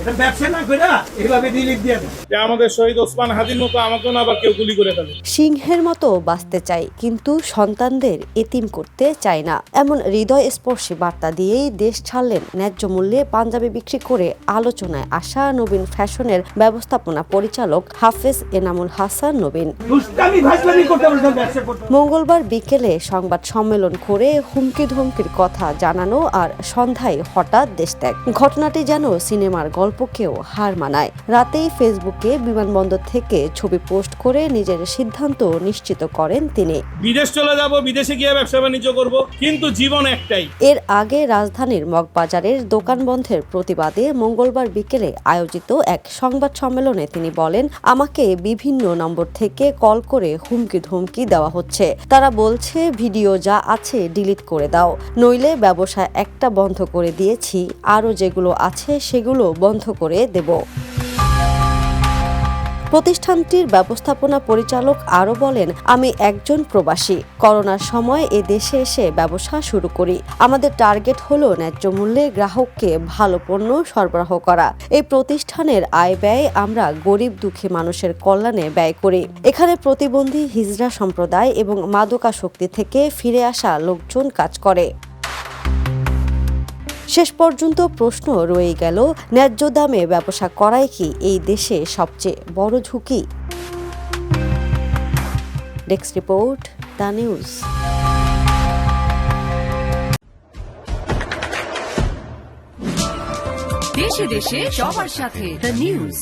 এটা ব্যবসা না করে এইভাবে রিলিফ দিয়ে দেন যে আমাদের শহীদ ওসমান হাদির মতো আমাকেও না আবার কেউ গুলি করে ফেলে। সিংহের মতো বাঁচতে চাই, কিন্তু সন্তানদের এতিম করতে চাই না, এমন হৃদয়স্পর্শী বার্তা দিয়েই দেশ ছাড়লেন ন্যায্য মূল্যে পাঞ্জাবি বিক্রি করে আলোচনায় আসা নবীন ফ্যাশনের ব্যবস্থাপনা পরিচালক হাফেজ এনামুল হাসান নবীন। মঙ্গলবার বিকেলে সংবাদ সম্মেলন করে হুমকি ধমকির কথা জানানো আর সন্ধ্যায় হঠাৎ দেশত্যাগ। ঘটনাটি যেন সিনেমার গল্পকেও হার মানায়। রাতেই ফেসবুকে বিমানবন্দর থেকে ছবি পোস্ট করে নিজের সিদ্ধান্ত নিশ্চিত করেন তিনি। বিদেশ চলে যাব, বিদেশে গিয়ে ব্যবসা বাণিজ্য করব, কিন্তু জীবন একটাই। এর আগে রাজধানীর মগবাজারের দোকান বন্ধের প্রতিবাদে মঙ্গলবার বিকেলে আয়োজিত এক সংবাদ সম্মেলনে তিনি বলেন, আমাকে বিভিন্ন নম্বর থেকে কল করে হুমকি ধমকি দেওয়া হচ্ছে। তারা বলছে ভিডিও যা আছে ডিলিট করে দাও, নইলে ব্যবসা একটা বন্ধ করে দিয়েছি, আরও যেগুলো আছে সেগুলো বন্ধ করে দেব। প্রতিষ্ঠানটির ব্যবস্থাপনা পরিচালক আরও বলেন, আমি একজন প্রবাসী, করোনার সময় এ দেশে এসে ব্যবসা শুরু করি। আমাদের টার্গেট হলো ন্যায্য মূল্যে গ্রাহককে ভালো পণ্য সরবরাহ করা। এই প্রতিষ্ঠানের আয় ব্যয় আমরা গরিব দুঃখী মানুষের কল্যাণে ব্যয় করি। এখানে প্রতিবন্ধী হিজড়া সম্প্রদায় এবং মাদকাসক্তি থেকে ফিরে আসা লোকজন কাজ করে। শেষ পর্যন্ত প্রশ্ন রয়ে গেল, ন্যায্য দামে ব্যবসা করাই কি এই দেশে সবচেয়ে বড় ঝুঁকি? Desk report, the news. দেশে দেশে সবার সাথে, দ্য নিউজ।